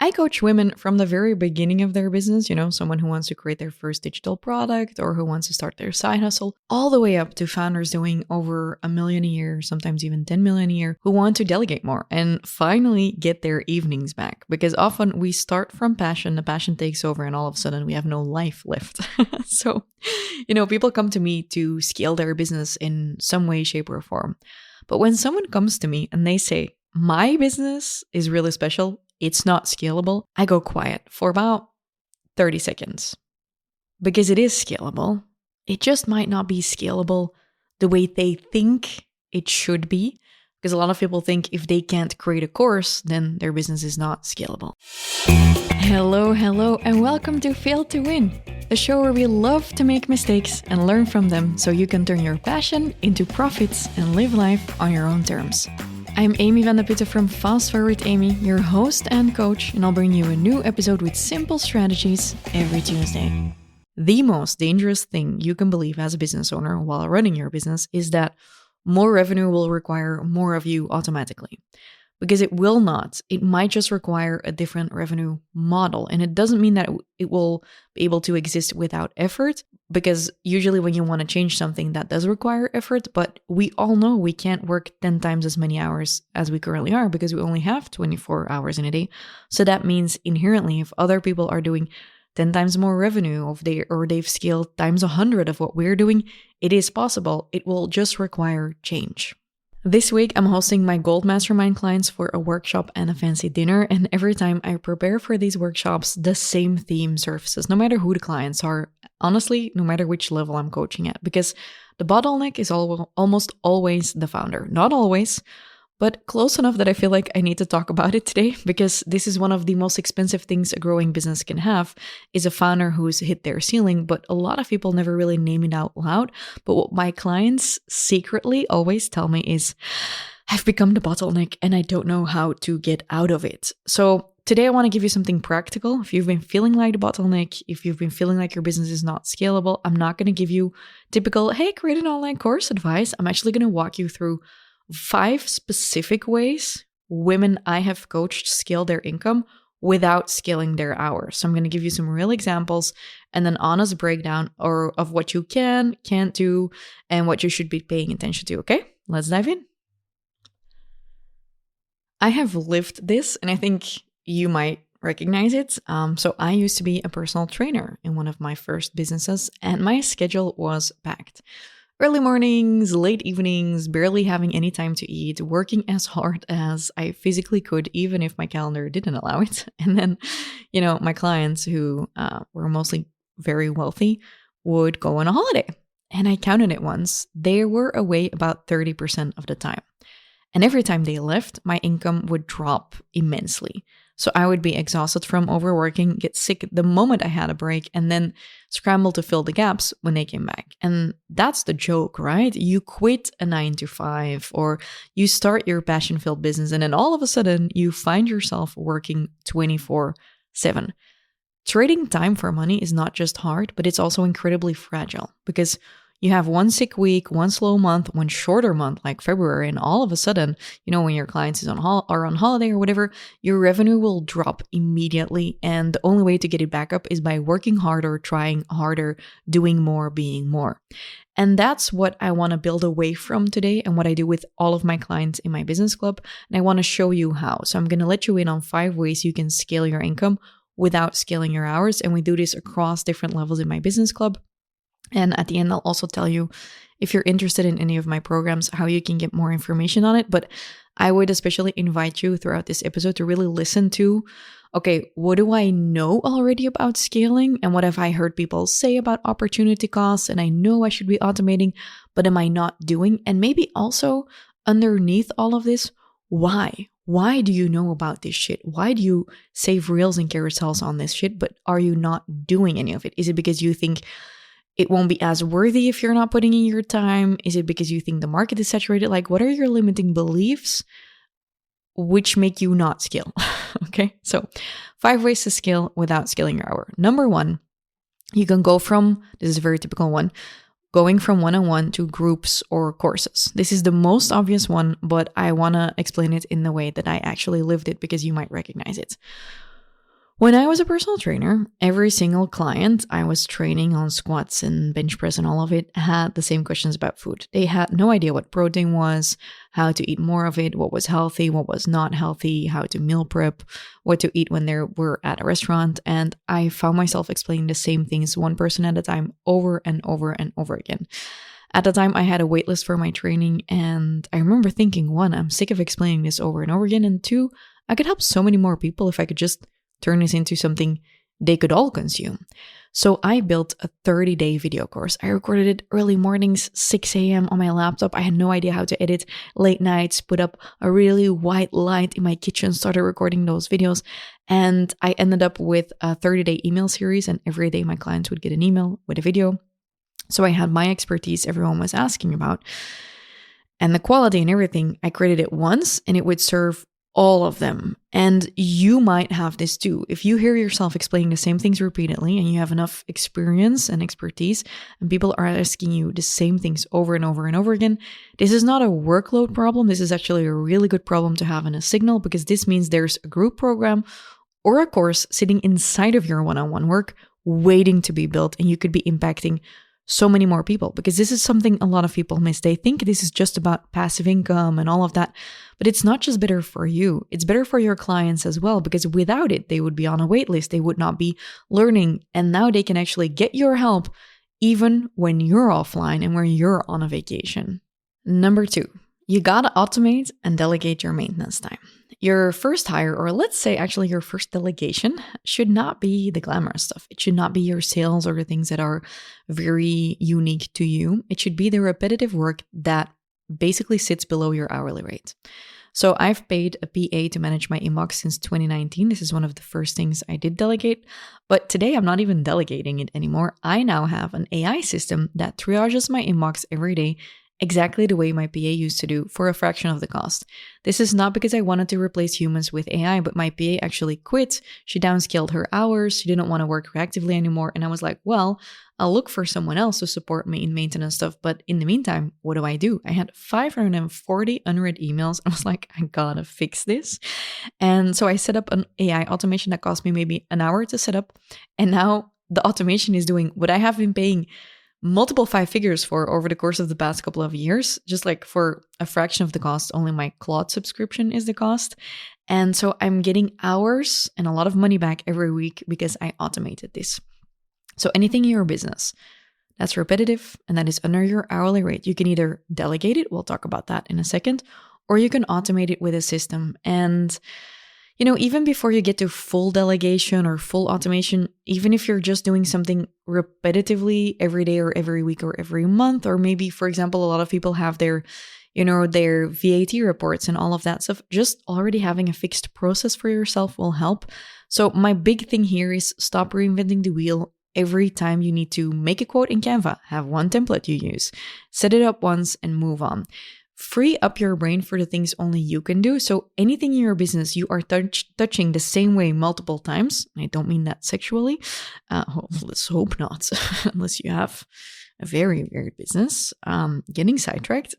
I coach women from the very beginning of their business, someone who wants to create their first digital product or who wants to start their side hustle, all the way up to founders doing over $1 million a year, sometimes even 10 million a year, who want to delegate more and finally get their evenings back. Because often we start from passion, the passion takes over, and all of a sudden we have no life left. So, people come to me to scale their business in some way, shape, or form. But when someone comes to me and they say, my business is really special, it's not scalable, I go quiet for about 30 seconds. Because it is scalable. It just might not be scalable the way they think it should be. Because a lot of people think if they can't create a course, then their business is not scalable. Hello, and welcome to Fail to Win, a show where we love to make mistakes and learn from them so you can turn your passion into profits and live life on your own terms. I'm Amy van de Putte from FastForwardAmy, your host and coach, and I'll bring you a new episode with simple strategies every Tuesday. The most dangerous thing you can believe as a business owner while running your business is that more revenue will require more of you automatically. Because it will not. It might just require a different revenue model. And it doesn't mean that it will be able to exist without effort, because usually when you want to change something, that does require effort. But we all know we can't work 10 times as many hours as we currently are because we only have 24 hours in a day. So that means inherently, if other people are doing 10 times more revenue, or they've scaled times 100 of what we're doing, it is possible. It will just require change. This week, I'm hosting my Gold Mastermind clients for a workshop and a fancy dinner, and every time I prepare for these workshops, the same theme surfaces, no matter who the clients are, honestly, no matter which level I'm coaching at, because the bottleneck is almost always the founder. Not always, but close enough that I feel like I need to talk about it today, because this is one of the most expensive things a growing business can have, is a founder who's hit their ceiling, but a lot of people never really name it out loud. But what my clients secretly always tell me is, I've become the bottleneck and I don't know how to get out of it. So today I want to give you something practical. If you've been feeling like the bottleneck, if you've been feeling like your business is not scalable, I'm not going to give you typical, hey, create an online course advice. I'm actually going to walk you through 5 specific ways women I have coached scale their income without scaling their hours. So I'm going to give you some real examples and an honest breakdown of what you can't do and what you should be paying attention to. Okay, let's dive in. I have lived this, and I think you might recognize it. So I used to be a personal trainer in one of my first businesses, and my schedule was packed. Early mornings, late evenings, barely having any time to eat, working as hard as I physically could, even if my calendar didn't allow it. And then, my clients who were mostly very wealthy would go on a holiday. And I counted it once. They were away about 30% of the time. And every time they left, my income would drop immensely. So I would be exhausted from overworking, get sick the moment I had a break, and then scramble to fill the gaps when they came back. And that's the joke, right? You quit a 9-to-5 or you start your passion-filled business, and then all of a sudden you find yourself working 24/7. Trading time for money is not just hard, but it's also incredibly fragile, because you have one sick week, one slow month, one shorter month like February, and all of a sudden, when your clients are on holiday or whatever, your revenue will drop immediately. And the only way to get it back up is by working harder, trying harder, doing more, being more. And that's what I want to build away from today, and what I do with all of my clients in my business club. And I want to show you how. So I'm going to let you in on 5 ways you can scale your income without scaling your hours. And we do this across different levels in my business club. And at the end, I'll also tell you, if you're interested in any of my programs, how you can get more information on it. But I would especially invite you throughout this episode to really listen to, okay, what do I know already about scaling? And what have I heard people say about opportunity costs? And I know I should be automating, but am I not doing? And maybe also underneath all of this, why? Why do you know about this shit? Why do you save reels and carousels on this shit, but are you not doing any of it? Is it because you think it won't be as worthy if you're not putting in your time? Is it because you think the market is saturated? Like, what are your limiting beliefs which make you not scale? Okay, so 5 ways to scale without scaling your hour. Number 1, you can go from, this is a very typical one, going from one-on-one to groups or courses. This is the most obvious one, but I want to explain it in the way that I actually lived it, because you might recognize it. When I was a personal trainer, every single client I was training on squats and bench press and all of it had the same questions about food. They had no idea what protein was, how to eat more of it, what was healthy, what was not healthy, how to meal prep, what to eat when they were at a restaurant. And I found myself explaining the same things one person at a time over and over and over again. At the time, I had a wait list for my training, and I remember thinking, one, I'm sick of explaining this over and over again, and two, I could help so many more people if I could just turn this into something they could all consume. So I built a 30-day video course. I recorded it early mornings, 6 a.m. on my laptop. I had no idea how to edit. Late nights, put up a really white light in my kitchen, started recording those videos. And I ended up with a 30-day email series. And every day my clients would get an email with a video. So I had my expertise everyone was asking about. And the quality and everything, I created it once and it would serve all of them. And you might have this too. If you hear yourself explaining the same things repeatedly and you have enough experience and expertise and people are asking you the same things over and over and over again, this is not a workload problem. This is actually a really good problem to have in a Signal, because this means there's a group program or a course sitting inside of your one-on-one work waiting to be built, and you could be impacting so many more people, because this is something a lot of people miss. They think this is just about passive income and all of that, but it's not just better for you. It's better for your clients as well, because without it, they would be on a wait list. They would not be learning. And now they can actually get your help even when you're offline and when you're on a vacation. Number 2, you gotta automate and delegate your maintenance time. Your first hire, or let's say actually your first delegation, should not be the glamorous stuff. It should not be your sales or the things that are very unique to you. It should be the repetitive work that basically sits below your hourly rate. So I've paid a PA to manage my inbox since 2019. This is one of the first things I did delegate. But today I'm not even delegating it anymore. I now have an AI system that triages my inbox every day exactly the way my PA used to do for a fraction of the cost. This is not because I wanted to replace humans with AI, but my PA actually quit. She downscaled her hours. She didn't want to work reactively anymore. And I was like, well, I'll look for someone else to support me in maintenance stuff. But in the meantime, what do? I had 540 unread emails. I was like, I gotta fix this. And so I set up an AI automation that cost me maybe an hour to set up. And now the automation is doing what I have been paying multiple 5 figures for over the course of the past couple of years, just like for a fraction of the cost. Only my Claude subscription is the cost. And so I'm getting hours and a lot of money back every week because I automated this. So anything in your business that's repetitive and that is under your hourly rate, you can either delegate it, we'll talk about that in a second, or you can automate it with a system. And even before you get to full delegation or full automation, even if you're just doing something repetitively every day or every week or every month, or maybe, for example, a lot of people have their VAT reports and all of that stuff, just already having a fixed process for yourself will help. So my big thing here is stop reinventing the wheel. Every time you need to make a quote in Canva, have one template you use, set it up once and move on. Free up your brain for the things only you can do. So anything in your business you are touching the same way multiple times, I don't mean that sexually, let's hope not, unless you have a very weird business, getting sidetracked,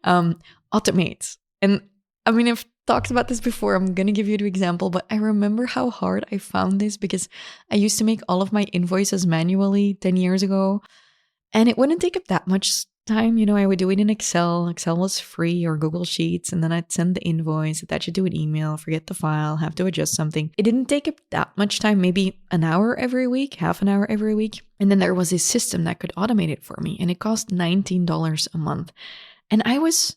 automate. And I mean, I've talked about this before, I'm going to give you the example, but I remember how hard I found this because I used to make all of my invoices manually 10 years ago, and it wouldn't take up that much time. I would do it in Excel. Excel was free, or Google Sheets, and then I'd send the invoice, attach it to an email, forget the file, have to adjust something. It didn't take up that much time, maybe an hour every week, half an hour every week. And then there was this system that could automate it for me, and it cost $19 a month. And I was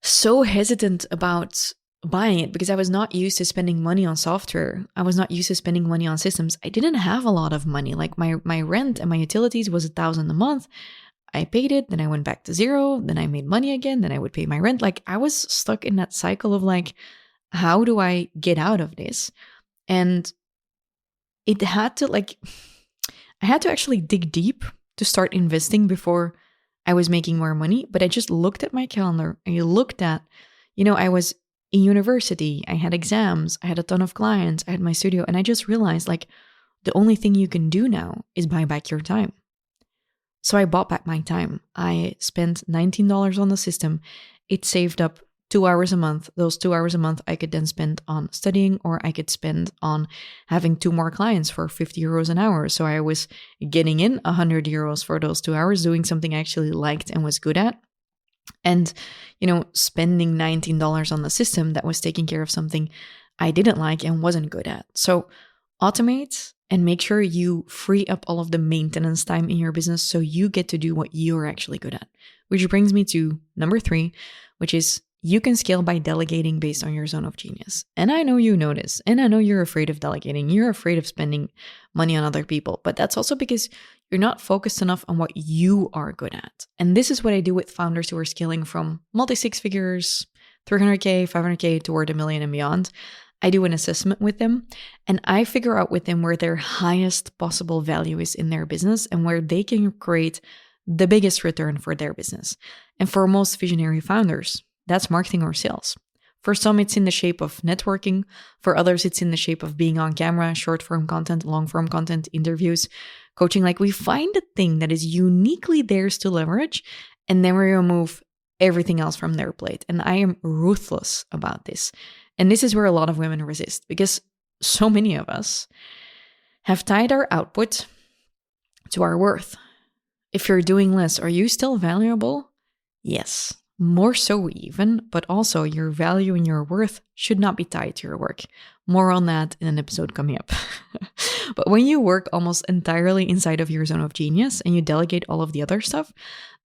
so hesitant about buying it because I was not used to spending money on software. I was not used to spending money on systems. I didn't have a lot of money. Like my rent and my utilities was $1,000 a month. I paid it, then I went back to zero, then I made money again, then I would pay my rent. Like I was stuck in that cycle of like, how do I get out of this? And I had to actually dig deep to start investing before I was making more money. But I just looked at my calendar and I looked at, I was in university, I had exams, I had a ton of clients, I had my studio, and I just realized like the only thing you can do now is buy back your time. So I bought back my time. I spent $19 on the system. It saved up 2 hours a month. Those 2 hours a month I could then spend on studying, or I could spend on having 2 more clients for 50 euros an hour. So I was getting in 100 euros for those 2 hours, doing something I actually liked and was good at. And, spending $19 on the system that was taking care of something I didn't like and wasn't good at. So automate and make sure you free up all of the maintenance time in your business so you get to do what you're actually good at. Which brings me to number 3, which is you can scale by delegating based on your zone of genius. And I know you know this, and I know you're afraid of delegating. You're afraid of spending money on other people, but that's also because you're not focused enough on what you are good at. And this is what I do with founders who are scaling from multi-six figures, 300K, 500K toward $1 million and beyond. I do an assessment with them, and I figure out with them where their highest possible value is in their business and where they can create the biggest return for their business. And for most visionary founders, that's marketing or sales. For some, it's in the shape of networking. For others, it's in the shape of being on camera, short-form content, long-form content, interviews, coaching. Like, we find a thing that is uniquely theirs to leverage, and then we remove everything else from their plate. And I am ruthless about this. And this is where a lot of women resist, because so many of us have tied our output to our worth. If you're doing less, are you still valuable? Yes. More so even, but also your value and your worth should not be tied to your work. More on that in an episode coming up. But when you work almost entirely inside of your zone of genius and you delegate all of the other stuff,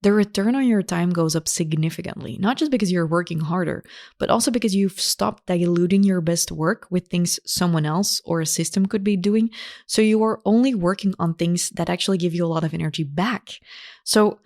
the return on your time goes up significantly. Not just because you're working harder, but also because you've stopped diluting your best work with things someone else or a system could be doing. So you are only working on things that actually give you a lot of energy back. So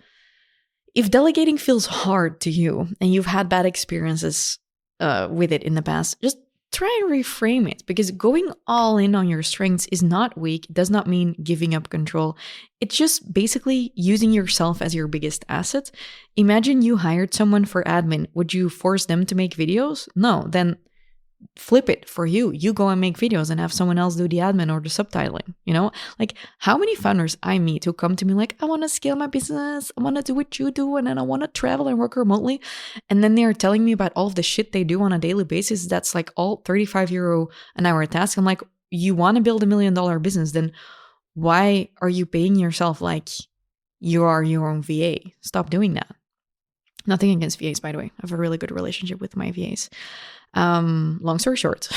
if delegating feels hard to you and you've had bad experiences with it in the past, just try and reframe it, because going all in on your strengths is not weak. It does not mean giving up control. It's just basically using yourself as your biggest asset. Imagine you hired someone for admin. Would you force them to make videos? No, then flip it for you. You go and make videos and have someone else do the admin or the subtitling, Like, how many founders I meet who come to me like, I want to scale my business, I want to do what you do, and then I want to travel and work remotely. And then they are telling me about all of the shit they do on a daily basis. That's like all 35 euro an hour task. I'm like, you want to build $1 million business, then why are you paying yourself like you are your own VA? Stop doing that. Nothing against VAs, by the way. I have a really good relationship with my VAs. Long story short,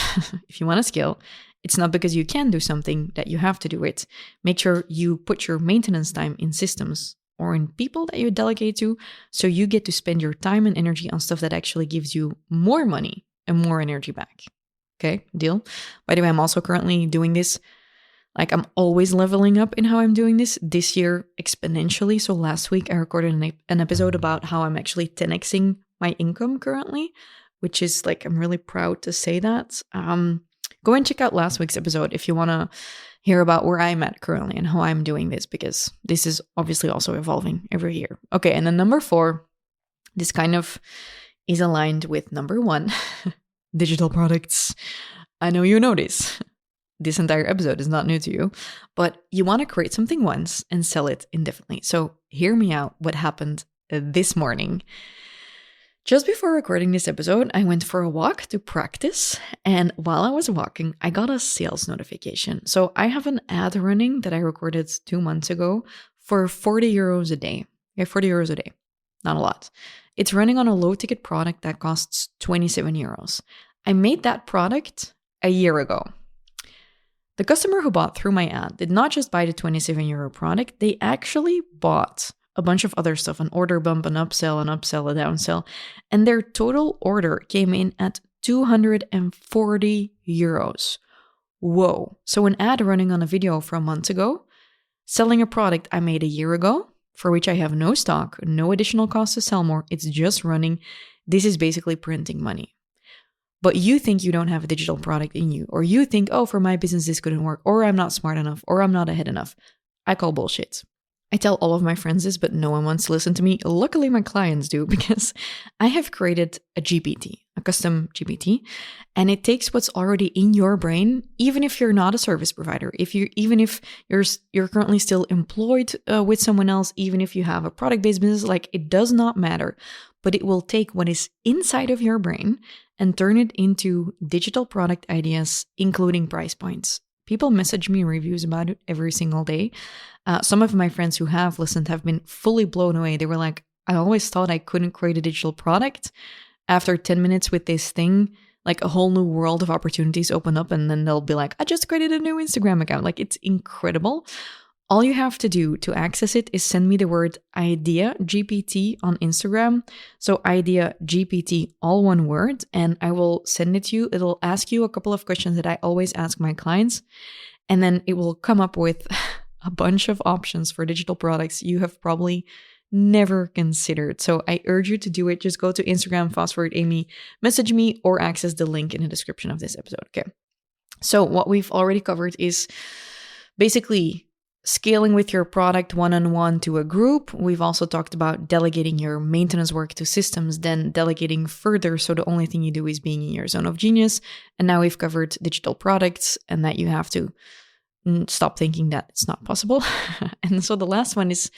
if you want to scale, it's not because you can do something that you have to do it. Make sure you put your maintenance time in systems or in people that you delegate to, so you get to spend your time and energy on stuff that actually gives you more money and more energy back. Okay, deal? By the way, I'm also currently doing this. Like, I'm always leveling up in how I'm doing this year exponentially. So last week I recorded an episode about how I'm actually 10xing my income currently, which is like, I'm really proud to say that. Go and check out last week's episode if you want to hear about where I'm at currently and how I'm doing this, because this is obviously also evolving every year. Okay, and then number 4, this kind of is aligned with number 1, digital products. I know you know this. This entire episode is not new to you, but you want to create something once and sell it indefinitely. So hear me out what happened this morning. Just before recording this episode, I went for a walk to practice, and while I was walking, I got a sales notification. So I have an ad running that I recorded 2 months ago for 40 euros a day. Yeah, 40 euros a day. Not a lot. It's running on a low-ticket product that costs 27 euros. I made that product a year ago. The customer who bought through my ad did not just buy the 27 euro product, they actually bought a bunch of other stuff, an order bump, an upsell, a downsell, and their total order came in at 240 euros. Whoa. So an ad running on a video from months ago, selling a product I made a year ago, for which I have no stock, no additional cost to sell more, it's just running. This is basically printing money. But you think you don't have a digital product in you, or you think, oh, for my business this couldn't work, or I'm not smart enough, or I'm not ahead enough. I call bullshit. I tell all of my friends this, but no one wants to listen to me. Luckily, my clients do, because I have created a GPT, a custom GPT, and it takes what's already in your brain, even if you're not a service provider, even if you're currently still employed with someone else, even if you have a product-based business, like, it does not matter. but it will take what is inside of your brain and turn it into digital product ideas, including price points. People message me reviews about it every single day. Some of my friends who have listened have been fully blown away. They were like, I always thought I couldn't create a digital product. After 10 minutes with this thing, like a whole new world of opportunities open up, and then they'll be like, I just created a new Instagram account. Like, it's incredible. All you have to do to access it is send me the word idea GPT on Instagram. So idea GPT, all one word, and I will send it to you. It'll ask you a couple of questions that I always ask my clients, and then it will come up with a bunch of options for digital products you have probably never considered. So I urge you to do it. Just go to Instagram, FastForwardAmy, message me, or access the link in the description of this episode. Okay. So what we've already covered is basically scaling with your product one-on-one to a group. We've also talked about delegating your maintenance work to systems, then delegating further so the only thing you do is being in your zone of genius. And now we've covered digital products and that you have to stop thinking that it's not possible. And so the last one is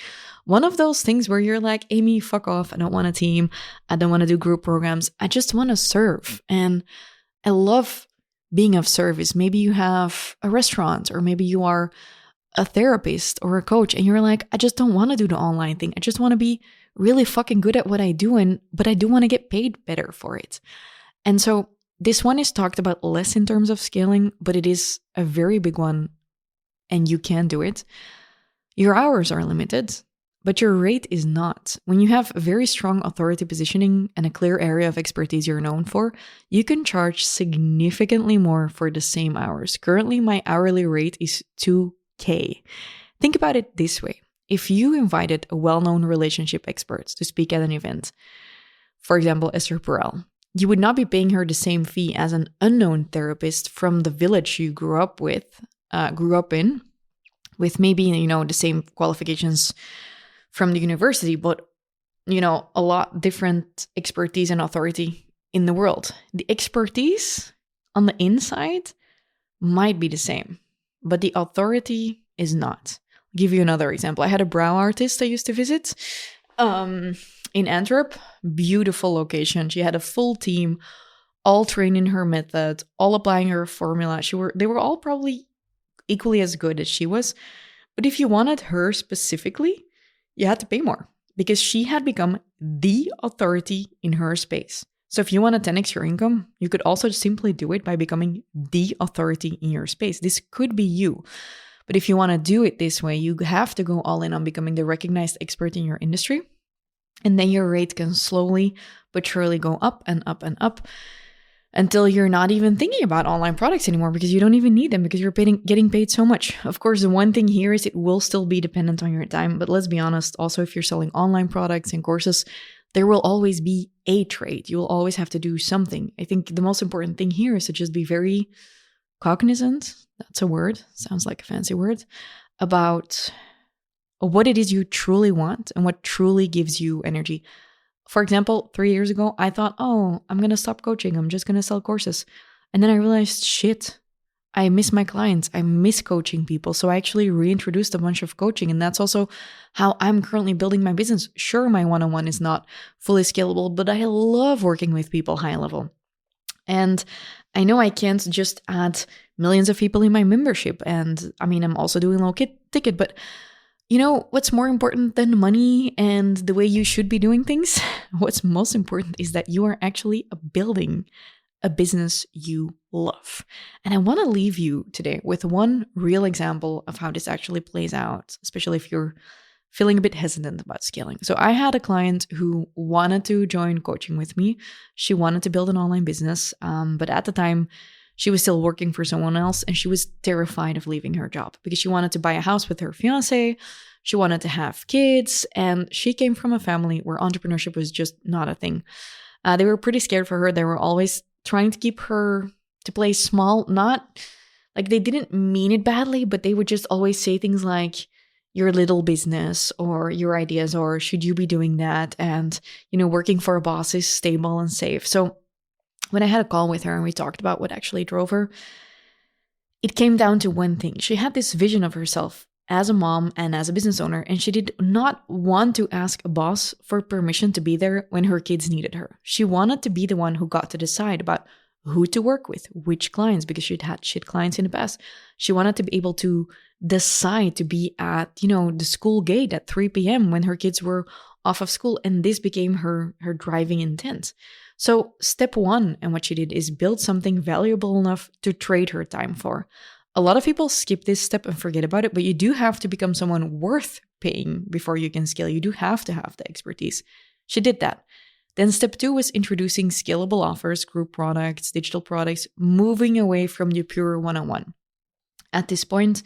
one of those things where you're like, Amy, fuck off. I don't want a team. I don't want to do group programs. I just want to serve. And I love being of service. Maybe you have a restaurant, or maybe you are a therapist or a coach, and you're like, I just don't want to do the online thing. I just want to be really fucking good at what I do, but I do want to get paid better for it. And so this one is talked about less in terms of scaling, but it is a very big one, and you can do it. Your hours are limited, but your rate is not. When you have a very strong authority positioning and a clear area of expertise you're known for, you can charge significantly more for the same hours. Currently, my hourly rate is $2,000. Think about it this way. If you invited a well-known relationship expert to speak at an event, for example, Esther Perel, you would not be paying her the same fee as an unknown therapist from the village you grew up in, with maybe, the same qualifications from the university, but, a lot different expertise and authority in the world. The expertise on the inside might be the same, but the authority is not. I'll give you another example. I had a brow artist I used to visit in Antwerp. Beautiful location. She had a full team, all trained in her method, all applying her formula. They were all probably equally as good as she was. But if you wanted her specifically, you had to pay more because she had become the authority in her space. So if you want to 10x your income, you could also simply do it by becoming the authority in your space. This could be you. But if you want to do it this way, you have to go all in on becoming the recognized expert in your industry. And then your rate can slowly but surely go up and up and up until you're not even thinking about online products anymore because you don't even need them because you're getting paid so much. Of course, the one thing here is it will still be dependent on your time. But let's be honest, also if you're selling online products and courses, there will always be a trade. You will always have to do something. I think the most important thing here is to just be very cognizant, that's a word, sounds like a fancy word, about what it is you truly want and what truly gives you energy. For example, 3 years ago, I thought, I'm going to stop coaching. I'm just going to sell courses. And then I realized, shit, I miss my clients. I miss coaching people. So I actually reintroduced a bunch of coaching. And that's also how I'm currently building my business. Sure, my one-on-one is not fully scalable, but I love working with people high level. And I know I can't just add millions of people in my membership. And I'm also doing low ticket, but what's more important than money and the way you should be doing things? What's most important is that you are actually building a business you love. And I want to leave you today with one real example of how this actually plays out, especially if you're feeling a bit hesitant about scaling. So I had a client who wanted to join coaching with me. She wanted to build an online business, but at the time, she was still working for someone else and she was terrified of leaving her job because she wanted to buy a house with her fiance. She wanted to have kids and she came from a family where entrepreneurship was just not a thing. They were pretty scared for her. They were always trying to keep her to play small, not like they didn't mean it badly, but they would just always say things like your little business or your ideas or should you be doing that? And, working for a boss is stable and safe. So when I had a call with her and we talked about what actually drove her, it came down to one thing. She had this vision of herself as a mom and as a business owner, and she did not want to ask a boss for permission to be there when her kids needed her. She wanted to be the one who got to decide about who to work with, which clients, because she'd had shit clients in the past. She wanted to be able to decide to be at, the school gate at 3 p.m. when her kids were off of school, and this became her driving intent. So step one, and what she did, is build something valuable enough to trade her time for. A lot of people skip this step and forget about it, but you do have to become someone worth paying before you can scale. You do have to have the expertise. She did that. Then step two was introducing scalable offers, group products, digital products, moving away from the pure one-on-one. At this point,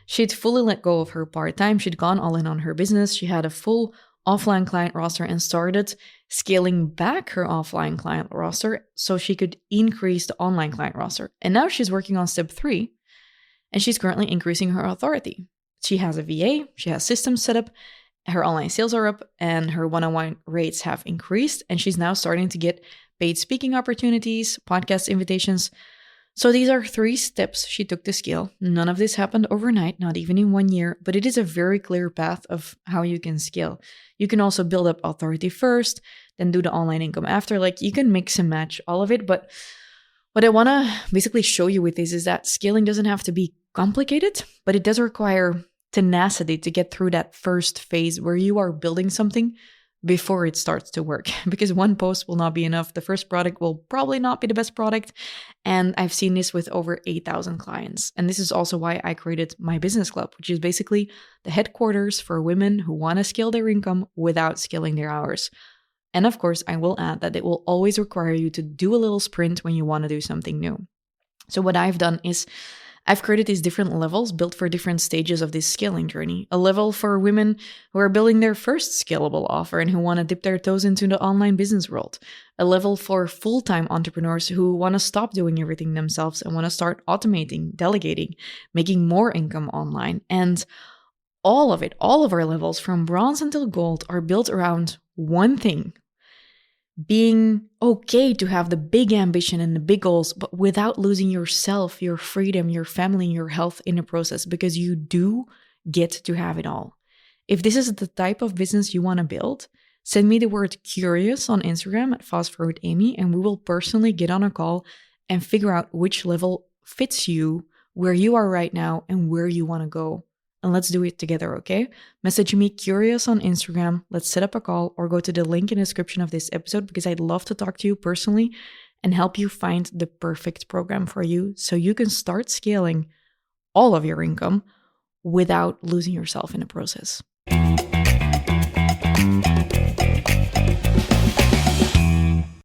she'd fully let go of her part-time. She'd gone all in on her business. She had a full offline client roster and started scaling back her offline client roster so she could increase the online client roster. And now she's working on step three, and she's currently increasing her authority. She has a VA, she has systems set up, her online sales are up, and her one-on-one rates have increased, and she's now starting to get paid speaking opportunities, podcast invitations. So these are 3 steps she took to scale. None of this happened overnight, not even in 1 year, but it is a very clear path of how you can scale. You can also build up authority first, then do the online income after. You can mix and match all of it, but what I want to basically show you with this is that scaling doesn't have to be complicated, but it does require tenacity to get through that first phase where you are building something before it starts to work, because one post will not be enough. The first product will probably not be the best product. And I've seen this with over 8,000 clients. And this is also why I created my business club, which is basically the headquarters for women who want to scale their income without scaling their hours. And of course, I will add that it will always require you to do a little sprint when you want to do something new. So what I've done is I've created these different levels built for different stages of this scaling journey. A level for women who are building their first scalable offer and who want to dip their toes into the online business world. A level for full-time entrepreneurs who want to stop doing everything themselves and want to start automating, delegating, making more income online. And all of our levels from bronze until gold are built around one thing: being okay to have the big ambition and the big goals, but without losing yourself, your freedom, your family, your health in the process, because you do get to have it all. If this is the type of business you want to build, send me the word curious on Instagram at FastForwardAmy, and we will personally get on a call and figure out which level fits you, where you are right now, and where you want to go. And let's do it together, okay? Message me curious on Instagram. Let's set up a call, or go to the link in the description of this episode, because I'd love to talk to you personally and help you find the perfect program for you so you can start scaling all of your income without losing yourself in the process.